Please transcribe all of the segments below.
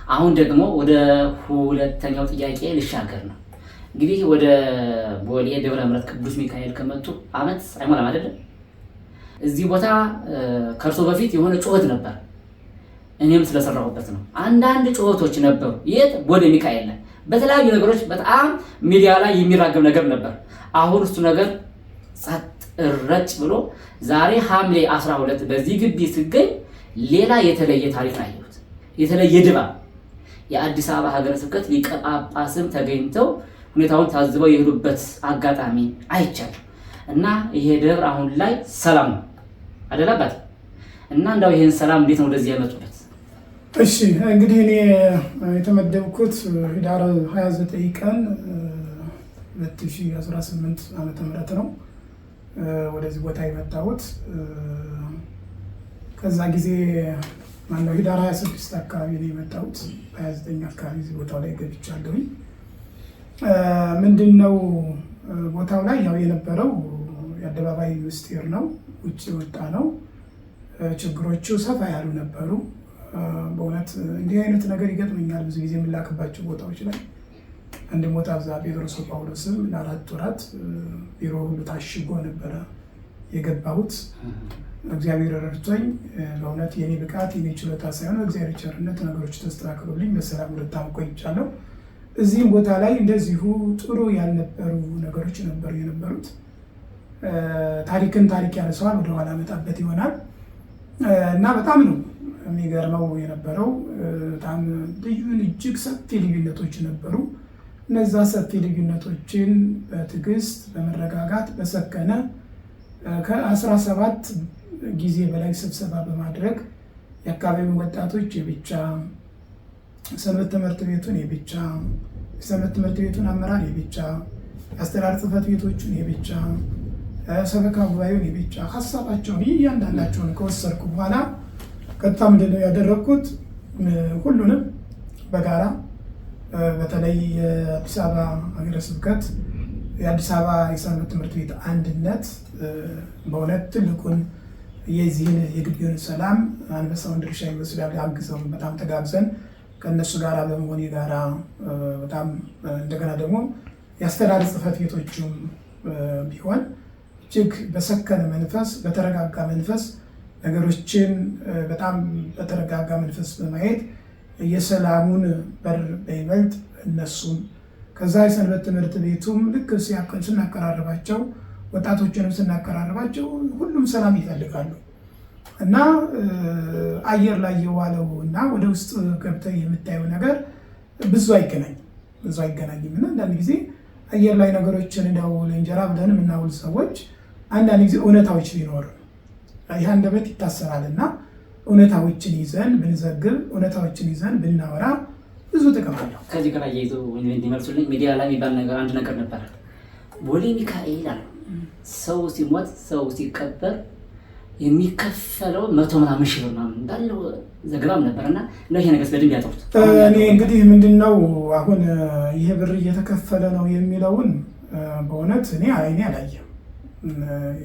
አሁን ደግሞ ወደ ሁለተኛው ጥያቄ ልሻገር ነው። እንግዲህ ወደ ቦሌ ደብረ ምሕረት ቅዱስ ሚካኤል ከመጡ ዓመት አይሞላም አይደለም? እዚህ ቦታ ከእርሶ በፊት የሆነ ጩኸት ነበር። እኔም ስለሰራሁበት ነው። አንዳንድ ጩኸቶች ነበሩ። የት? ቦሌ ሚካኤል ላይ በተለያዩ ነገሮች በጣም ሚዲያ ላይ የሚራገብ ነገር ነበር። አሁን እሱ ነገር ጸጥ ረጭ ብሎ ዛሬ ሐምሌ 12 በዚህ ግቢ ስገኝ ሌላ የተለየ ታሪክ ነው ያየሁት። የተለየ ድባብ የአዲስ አበባ ሀገረ ስብከት ሊቀ ጳጳስም ተገኝተው ሁኔታውን ታዝበው የሄዱበት አጋጣሚ አይቻልም። እና ይሄ ደብር አሁን ላይ ሰላም ነው አይደላባት? እና እንዳው ይሄን ሰላም እንዴት ነው ወደዚህ ያመጡበት? እሺ እንግዲህ እኔ የተመደብኩት ህዳር 29 ቀን 2018 ዓመተ ምህረት ነው ወደዚህ ቦታ የመጣሁት። ከዛ ጊዜ ማነው ህዳር 26 አካባቢ ነው የመጣሁት። 29 አካባቢ እዚህ ቦታው ላይ ገብቻለሁኝ። ምንድነው ቦታው ላይ ያው የነበረው የአደባባይ ምስጢር ነው፣ ውጭ ወጣ ነው። ችግሮቹ ሰፋ ያሉ ነበሩ። በእውነት እንዲህ አይነት ነገር ይገጥመኛል ብዙ ጊዜ የምላክባቸው ቦታዎች ላይ። አንድ ቦታ እዛ ጴጥሮስ ጳውሎስም ለ4 ወራት ቢሮ ሁሉ ታሽጎ ነበረ የገባሁት። እግዚአብሔር ረድቶኝ በእውነት የኔ ብቃት የኔ ችሎታ ሳይሆን እግዚአብሔር ቸርነት ነገሮች ተስተካክሎልኝ በሰላም 2 ዓመት ቆይቻለሁ። እዚህም ቦታ ላይ እንደዚሁ ጥሩ ያልነበሩ ነገሮች ነበሩ የነበሩት። ታሪክን ታሪክ ያነሰዋል ወደኋላ መጣበት ይሆናል እና በጣም ነው የሚገርመው የነበረው። በጣም እጅግ ሰፊ ልዩነቶች ነበሩ። እነዛ ሰፊ ልዩነቶችን በትዕግስት በመረጋጋት በሰከነ ከ17 ጊዜ በላይ ስብሰባ በማድረግ የአካባቢውን ወጣቶች የብቻ ሰንበት ትምህርት ቤቱን የብቻ የሰንበት ትምህርት ቤቱን አመራር የብቻ የአስተዳደር ጽሕፈት ቤቶቹን የብቻ ሰበካ ጉባኤውን የብቻ ሀሳባቸውን እያንዳንዳቸውን ከወሰድኩ በኋላ ቀጥታ ምንድነው ያደረግኩት? ሁሉንም በጋራ በተለይ የአዲስ አበባ ሀገረ ስብከት የአዲስ አበባ የሰንበት ትምህርት ቤት አንድነት በእውነት ትልቁን የዚህን የግቢውን ሰላም አንበሳውን ድርሻ ይወስዳል። አግዘው በጣም ተጋግዘን ከእነሱ ጋር በመሆን የጋራ በጣም እንደገና ደግሞ የአስተዳደር ጽሕፈት ቤቶችም ቢሆን እጅግ በሰከነ መንፈስ በተረጋጋ መንፈስ ነገሮችን በጣም በተረጋጋ መንፈስ በማየት የሰላሙን በር በይበልጥ እነሱም ከዛ የሰንበት ትምህርት ቤቱም ልክ ስናቀራርባቸው ወጣቶችንም ስናቀራርባቸው ሁሉም ሰላም ይፈልጋሉ እና አየር ላይ የዋለው እና ወደ ውስጥ ገብተህ የምታየው ነገር ብዙ አይገናኝም። እና አንዳንድ ጊዜ አየር ላይ ነገሮችን እንደው ለእንጀራ ብለን የምናውል ሰዎች አንዳንድ ጊዜ እውነታዎች ሊኖሩ ይህ አንደበት ይታሰራል እና እውነታዎችን ይዘን ብንዘግብ እውነታዎችን ይዘን ብናወራ ብዙ ጥቅም አለው። ከዚህ ጋር እያይዞ እንዲመልሱልኝ ሚዲያ ላይ የሚባል ነገር አንድ ነገር ነበረ። ቦሌ ሚካኤል አለ ሰው ሲሞት ሰው ሲቀበር የሚከፈለው 100 ምናምን ሺህ ብር ምናምን እንዳለው ዘገባም ነበርና ነው ይሄ ነገር በደንብ ያጠሩት። እኔ እንግዲህ ምንድነው አሁን ይሄ ብር እየተከፈለ ነው የሚለውን በእውነት እኔ አላየም፣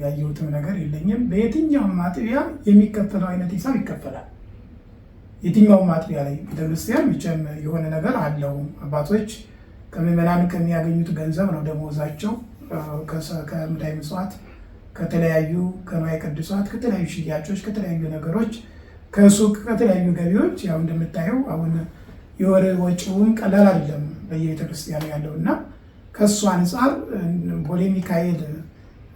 ያየሁትም ነገር የለኝም። በየትኛውም ማጥቢያ የሚከፈለው አይነት ሂሳብ ይከፈላል። የትኛውም ማጥቢያ ላይ ቤተክርስቲያን ብቻም የሆነ ነገር አለው። አባቶች ከምዕመናን ከሚያገኙት ገንዘብ ነው ደሞዛቸው። ከሙዳየ ምጽዋት ከተለያዩ ከንዋየ ቅድሳት ከተለያዩ ሽያጮች ከተለያዩ ነገሮች ከሱቅ ከተለያዩ ገቢዎች ያው እንደምታየው አሁን የወር ወጪውን ቀላል አይደለም በየቤተክርስቲያኑ ያለው እና ከሱ አንጻር ቦሌ ሚካኤል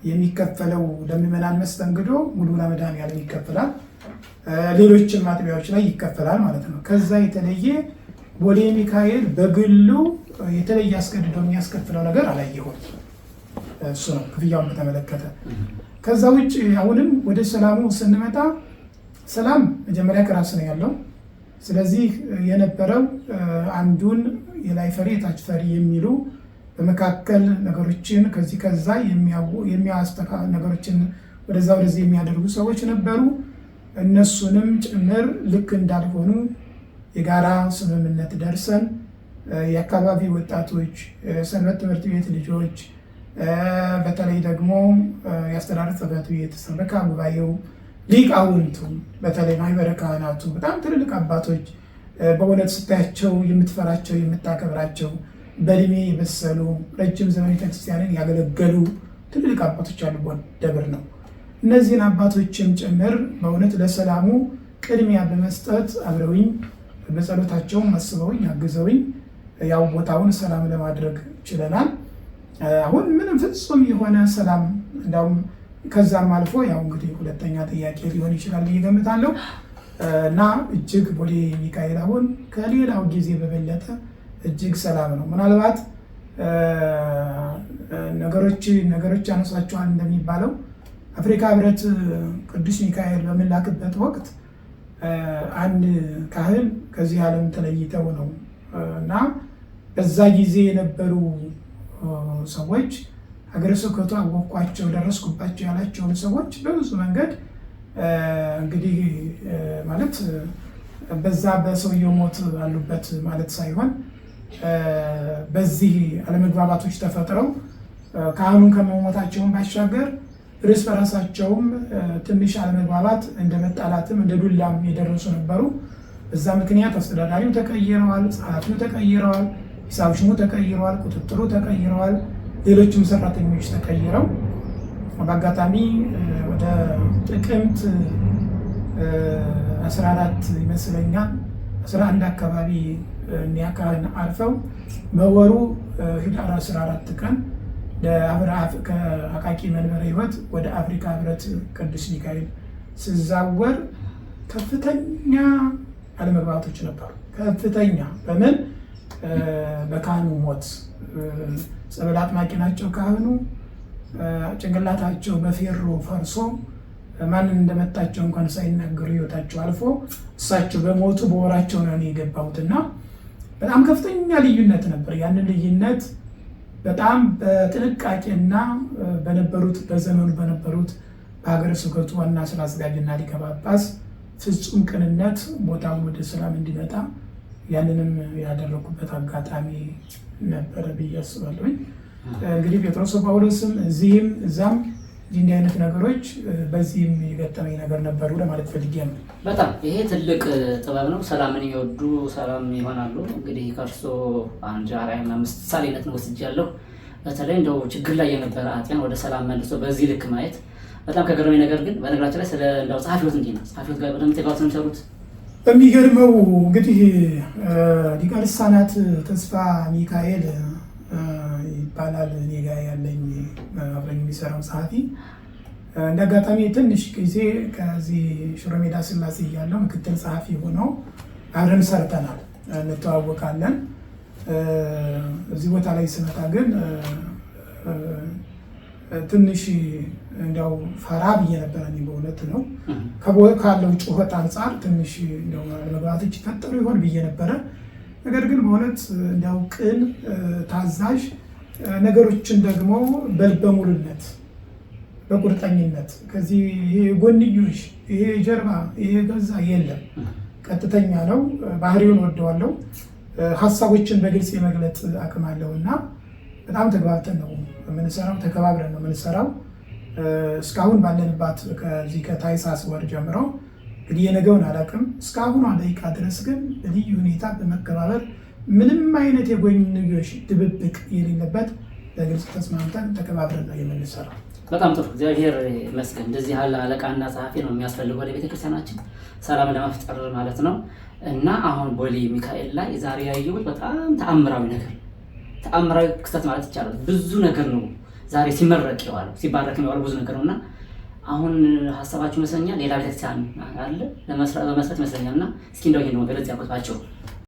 የሚከፈለው ለምዕመናን መስተንግዶ ሙሉ ለመድኃኔዓለም ይከፈላል፣ ሌሎችም ማጥቢያዎች ላይ ይከፈላል ማለት ነው። ከዛ የተለየ ቦሌ ሚካኤል በግሉ የተለየ አስገድዶ የሚያስከፍለው ነገር አላየሁም። እሱ ነው ክፍያውን በተመለከተ። ከዛ ውጭ አሁንም ወደ ሰላሙ ስንመጣ ሰላም መጀመሪያ ከራስ ነው ያለው። ስለዚህ የነበረው አንዱን የላይ ፈሪ የታች ፈሪ የሚሉ በመካከል ነገሮችን ከዚህ ከዛ ነገሮችን ወደዛ ወደዚህ የሚያደርጉ ሰዎች ነበሩ። እነሱንም ጭምር ልክ እንዳልሆኑ የጋራ ስምምነት ደርሰን የአካባቢ ወጣቶች፣ ሰንበት ትምህርት ቤት ልጆች፣ በተለይ ደግሞ የአስተዳደር ጽሕፈት ቤት፣ ሰበካ ጉባኤው፣ ሊቃውንቱ፣ በተለይ ማህበረ ካህናቱ፣ በጣም ትልልቅ አባቶች በእውነት ስታያቸው የምትፈራቸው የምታከብራቸው በእድሜ የበሰሉ ረጅም ዘመን ቤተክርስቲያንን ያገለገሉ ትልልቅ አባቶች ያሉበት ደብር ነው። እነዚህን አባቶችም ጭምር በእውነት ለሰላሙ ቅድሚያ በመስጠት አብረውኝ በጸሎታቸውም አስበውኝ አግዘውኝ ያው ቦታውን ሰላም ለማድረግ ችለናል። አሁን ምንም ፍጹም የሆነ ሰላም እንዳውም ከዛም አልፎ ያው እንግዲህ ሁለተኛ ጥያቄ ሊሆን ይችላል እየገምታለሁ እና እጅግ ቦሌ ሚካኤል አሁን ከሌላው ጊዜ በበለጠ እጅግ ሰላም ነው። ምናልባት ነገሮች ያነሷቸዋል እንደሚባለው አፍሪካ ህብረት ቅዱስ ሚካኤል በምላክበት ወቅት አንድ ካህን ከዚህ ዓለም ተለይተው ነው እና በዛ ጊዜ የነበሩ ሰዎች ሀገረ ስብከቱ አወቋቸው ደረስኩባቸው ያላቸውን ሰዎች በብዙ መንገድ እንግዲህ ማለት በዛ በሰውየው ሞት አሉበት ማለት ሳይሆን በዚህ አለመግባባቶች ተፈጥረው ካህኑን ከመሞታቸውን ባሻገር እርስ በራሳቸውም ትንሽ አለመግባባት እንደ መጣላትም እንደ ዱላም የደረሱ ነበሩ። በዛ ምክንያት አስተዳዳሪው ተቀይረዋል፣ ጸሐፊው ተቀይረዋል፣ ሂሳብ ሹሙ ተቀይረዋል፣ ቁጥጥሩ ተቀይረዋል፣ ሌሎችም ሰራተኞች ተቀይረው በአጋጣሚ ወደ ጥቅምት 14 ይመስለኛል 11 አካባቢ እኒያ ካህን አርፈው በወሩ ህዳር 14 ቀን ከአቃቂ መንበረ ሕይወት ወደ አፍሪካ ህብረት ቅዱስ ሚካኤል ሲዛወር ከፍተኛ አለመግባባቶች ነበሩ። ከፍተኛ በምን በካህኑ ሞት ጸበል አጥማቂ ናቸው ካህኑ። ጭንቅላታቸው በፌሮ ፈርሶ ማንን እንደመታቸው እንኳን ሳይናገሩ ህይወታቸው አልፎ እሳቸው በሞቱ በወራቸው ነው የገባሁትና በጣም ከፍተኛ ልዩነት ነበር። ያንን ልዩነት በጣም በጥንቃቄና በዘመኑ በነበሩት በሀገረ ስብከቱ ዋና ስራ አስኪያጅና ሊቀ ጳጳስ ፍጹም ቅንነት ቦታውን ወደ ሰላም እንዲመጣ ያንንም ያደረጉበት አጋጣሚ ነበረ ብዬ አስባለሁኝ። እንግዲህ ጴጥሮስ ጳውሎስም እዚህም እዛም እንዲህ አይነት ነገሮች በዚህም የገጠመኝ ነገር ነበሩ ለማለት ፈልጌ ነው። በጣም ይሄ ትልቅ ጥበብ ነው። ሰላምን የሚወዱ ሰላም ይሆናሉ። እንግዲህ ከእርሶ አንድ አርአያና ምሳሌነትን ወስጃለሁ። በተለይ እንደው ችግር ላይ የነበረ አጥያን ወደ ሰላም መልሶ በዚህ ልክ ማየት በጣም ከገረመኝ ነገር ግን በነገራችን ላይ ስለ እንደው ጸሐፊዎት እንዲህ ነው። ጸሐፊዎት ጋር በደንብ ተጋብተው ነው የሚሰሩት። በሚገርመው እንግዲህ ሊቀ ልሳናት ተስፋ ሚካኤል ይባላል እኔ ጋር ያለኝ አብረኝ የሚሰራው ጸሐፊ። እንደ አጋጣሚ ትንሽ ጊዜ ከዚህ ሽሮ ሜዳ ስላሴ እያለው ምክትል ጸሐፊ ሆነው አብረን ሰርተናል፣ እንተዋወቃለን። እዚህ ቦታ ላይ ስመጣ ግን ትንሽ እንዲያው ፈራ ብዬ ነበረ። እኔ በእውነት ነው ካለው ጩኸት አንጻር ትንሽ እንዲያው መግባባቶች ይፈጠሩ ይሆን ብዬ ነበረ። ነገር ግን በእውነት እንዲያው ቅን፣ ታዛዥ፣ ነገሮችን ደግሞ በልበ ሙሉነት በቁርጠኝነት ከዚህ ይሄ ጎንዮሽ ይሄ ጀርባ ይሄ ገዛ የለም። ቀጥተኛ ነው። ባህሪውን ወደዋለው። ሀሳቦችን በግልጽ የመግለጥ አቅም አለው እና በጣም ተግባብተን ነው የምንሰራው፣ ተከባብረን ነው የምንሰራው። እስካሁን ባለንባት ከዚህ ከታኅሳስ ወር ጀምሮ እንግዲህ የነገውን አላውቅም፣ እስካሁኗ ደቂቃ ድረስ ግን በልዩ ሁኔታ በመከባበር ምንም አይነት የጎንዮሽ ድብብቅ የሌለበት በግልጽ ተስማምተን ተከባብረን ነው የምንሰራው። በጣም ጥሩ፣ እግዚአብሔር ይመስገን። እንደዚህ ያለ አለቃና ጸሐፊ ነው የሚያስፈልገው ለቤተክርስቲያናችን ሰላም ለመፍጠር ማለት ነው። እና አሁን ቦሌ ሚካኤል ላይ ዛሬ ያየሁት በጣም ተአምራዊ ነገር፣ ተአምራዊ ክስተት ማለት ይቻላል። ብዙ ነገር ነው ዛሬ ሲመረቅ የዋለው ሲባረክ የዋለው ብዙ ነገር ነውና አሁን ሀሳባችሁ ይመስለኛል ሌላ ቤተክርስቲያን አለ በመስራት ይመስለኛል። እና እስኪ እንደው ይሄን ነው ገለጽ ያቆጣቸው።